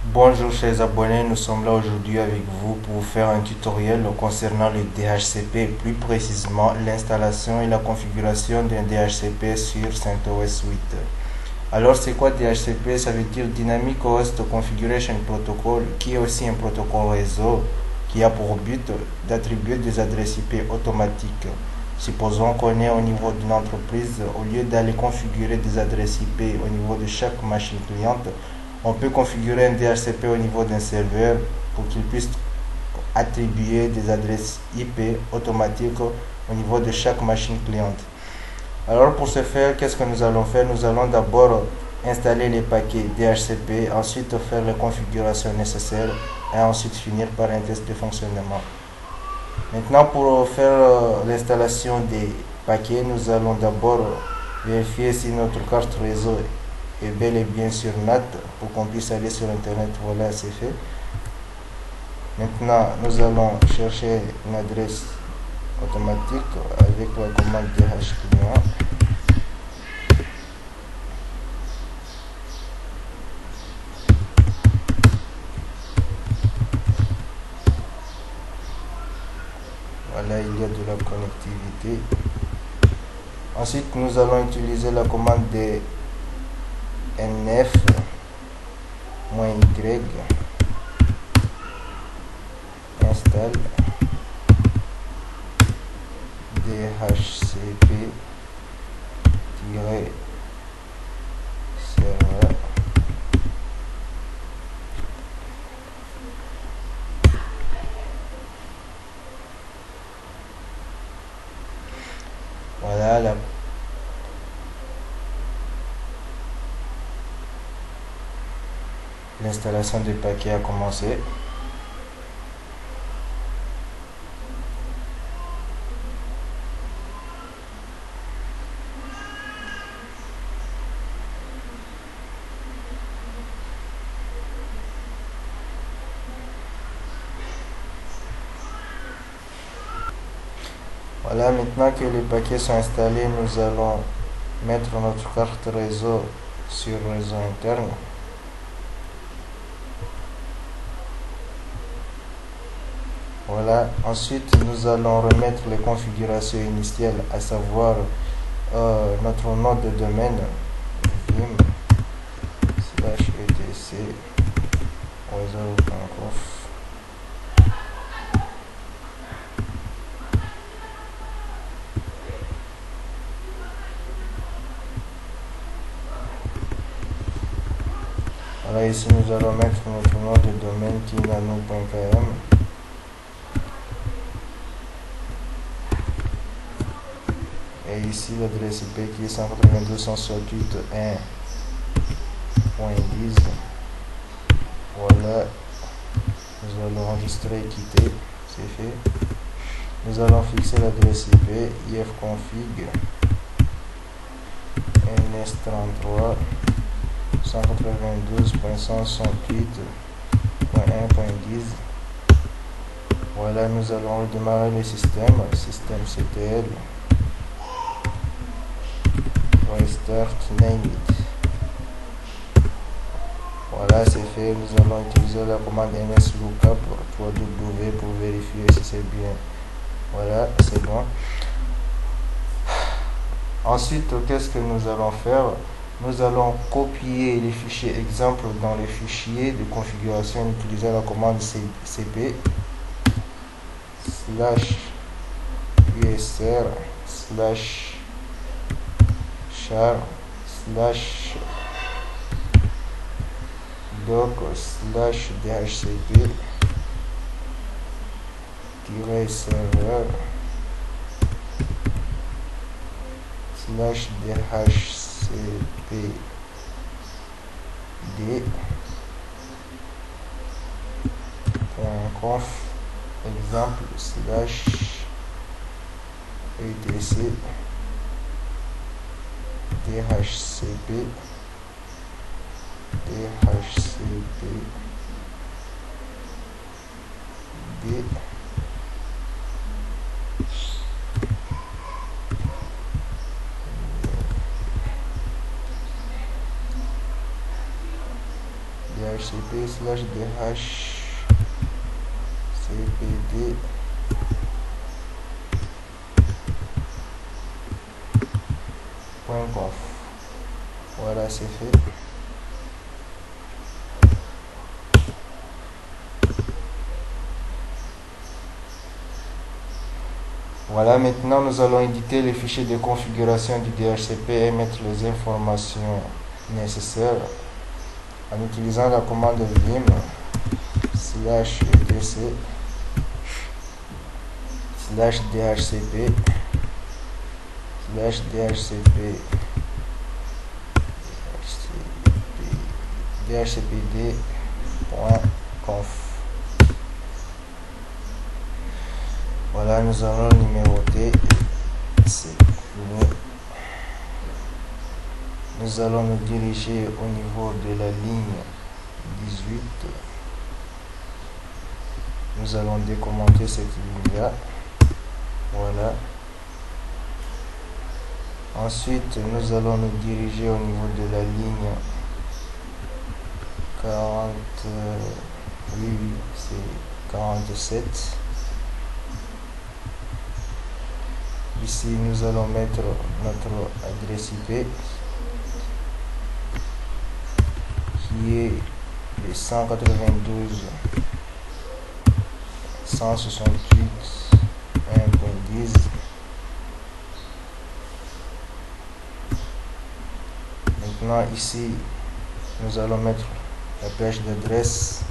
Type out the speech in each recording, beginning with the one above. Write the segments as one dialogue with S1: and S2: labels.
S1: Bonjour chers abonnés, nous sommes là aujourd'hui avec vous pour vous faire un tutoriel concernant le DHCP, plus précisément l'installation et la configuration d'un DHCP sur CentOS 8. Alors c'est quoi DHCP? Ça veut dire Dynamic Host Configuration Protocol, qui est aussi un protocole réseau qui a pour but d'attribuer des adresses IP automatiques. Supposons qu'on est au niveau d'une entreprise, au lieu d'aller configurer des adresses IP au niveau de chaque machine cliente, on peut configurer un DHCP au niveau d'un serveur pour qu'il puisse attribuer des adresses IP automatiques au niveau de chaque machine cliente. Alors pour ce faire, qu'est-ce que nous allons faire? Nous allons d'abord installer les paquets DHCP, ensuite faire les configurations nécessaires et ensuite finir par un test de fonctionnement. Maintenant, pour faire l'installation des paquets, nous allons d'abord vérifier si notre carte réseau est bel et bien sur NAT pour qu'on puisse aller sur Internet. Voilà, c'est fait. Maintenant, nous allons chercher une adresse automatique avec la commande dhclient. Voilà, il y a de la connectivité. Ensuite, nous allons utiliser la commande de nf-y install dhcp-server. Voilà, l'installation des paquets a commencé. Voilà, maintenant que les paquets sont installés, nous allons mettre notre carte réseau sur le réseau interne. Voilà, ensuite nous allons remettre les configurations initiales, à savoir notre nom de domaine vim/etc réseau.conf. Voilà, ici nous allons mettre notre nom de domaine qui est nano.km. Et ici l'adresse IP qui est 192.168.1.10. Voilà, nous allons enregistrer et quitter, c'est fait. Nous allons fixer l'adresse IP ifconfig ns33 192.168.1.10. Voilà, nous allons redémarrer le système CTL. Restart name it. Voilà, c'est fait. Nous allons utiliser la commande nslookup 3w pour vérifier si c'est bien. Voilà, c'est bon. Ensuite, qu'est-ce que nous allons faire? Nous allons copier les fichiers exemple dans les fichiers de configuration en utilisant la commande cp /usr /char /doc /dhcp-server dhcpd.conf exemple /etc dhcp d. DHCP slash DHCPD .conf. Voilà, c'est fait. Voilà, maintenant nous allons éditer les fichiers de configuration du DHCP et mettre les informations nécessaires en utilisant la commande vim /etc /dhcp dhcpd.conf. Voilà, nous allons numéroter. C'est fini. Nous allons nous diriger au niveau de la ligne 18. Nous allons décommenter cette ligne-là. Voilà. Ensuite, nous allons nous diriger au niveau de la ligne 40. Oui, c'est 47. Ici, nous allons mettre notre adresse IP qui est le 192.168.1.10. Maintenant, ici, nous allons mettre la plage d'adresse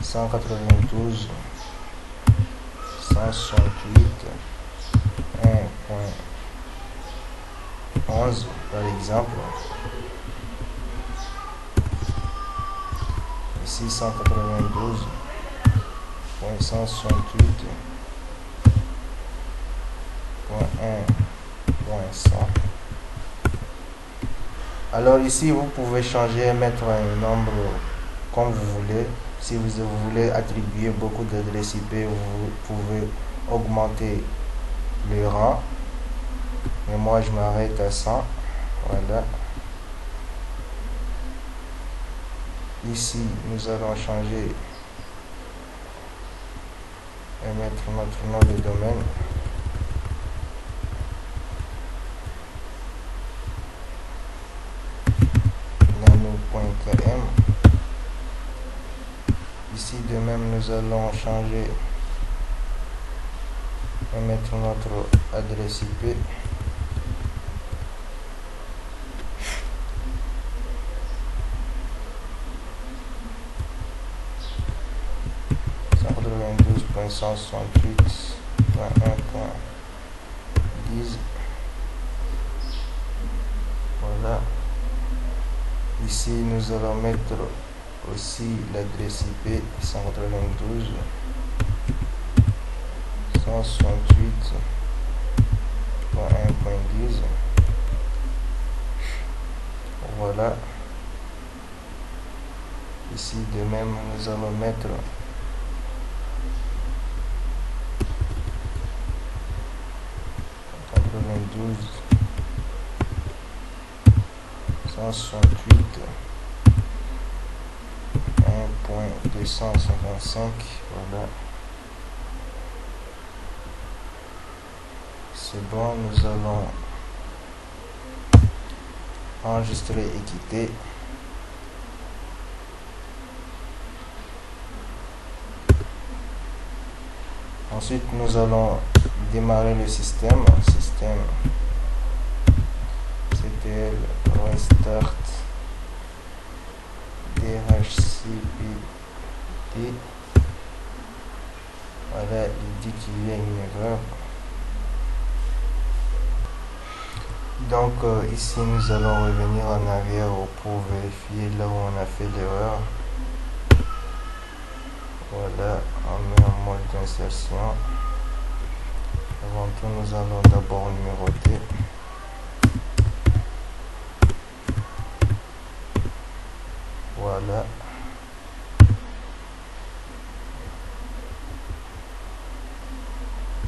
S1: 192.168.1.11 par exemple. Ici 192.168.1.100. Alors ici vous pouvez changer et mettre un nombre comme vous voulez. Si vous voulez attribuer beaucoup d'adresses IP, vous pouvez augmenter le rang. Mais moi je m'arrête à 100. Voilà. Ici nous allons changer et mettre notre nom de domaine. nano.km. Ici de même nous allons changer et mettre notre adresse IP. Voilà. Ici nous allons mettre aussi l'adresse IP 192.168.1.10. Voilà. Ici de même nous allons mettre .168 1.255. Voilà. C'est bon, nous allons enregistrer et quitter. Ensuite, nous allons démarrer le système. CTL restart DHCPD. Voilà, il dit qu'il y a une erreur. Donc ici nous allons revenir en arrière pour vérifier là où on a fait l'erreur. Voilà, on met en mode d'insertion. Avant tout, nous allons d'abord numéroter. Voilà.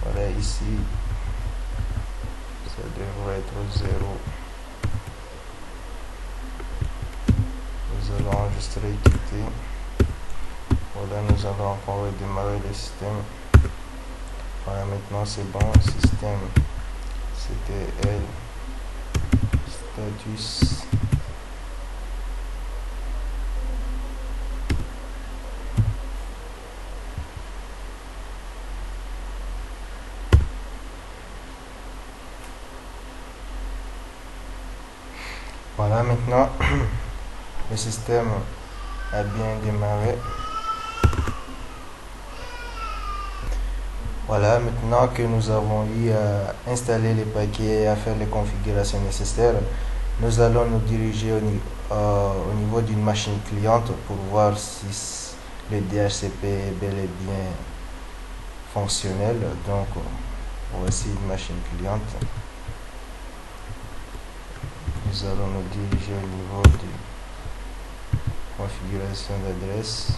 S1: Voilà, ici ça devrait être 0, 0, allons enregistrer et quitter. Voilà, nous allons encore redémarrer le système. Voilà, maintenant c'est bon. Système CTL status. Voilà, maintenant le système a bien démarré. Voilà, maintenant que nous avons eu à installer les paquets et à faire les configurations nécessaires, nous allons nous diriger au niveau d'une machine cliente pour voir si le DHCP est bel et bien fonctionnel. Donc, voici une machine cliente. Nous allons nous diriger au niveau de configuration d'adresse.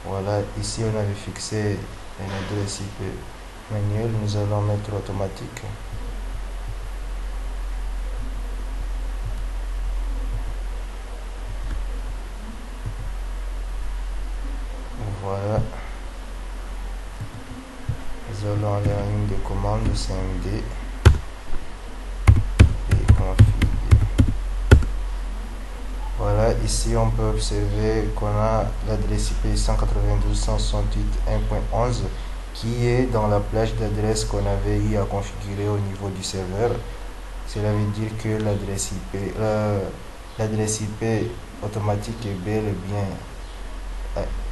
S1: Voilà, ici on avait fixé une adresse IP manuelle, nous allons mettre automatique. Voilà, nous allons aller en ligne de commande CMD et config. Voilà, ici on peut observer qu'on a l'adresse IP 192.168.1.11 qui est dans la plage d'adresse qu'on avait eu à configurer au niveau du serveur. Cela veut dire que l'adresse IP automatique est bel et bien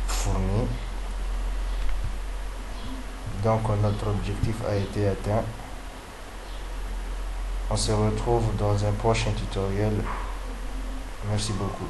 S1: fournie. Donc notre objectif a été atteint. On se retrouve dans un prochain tutoriel. Merci beaucoup.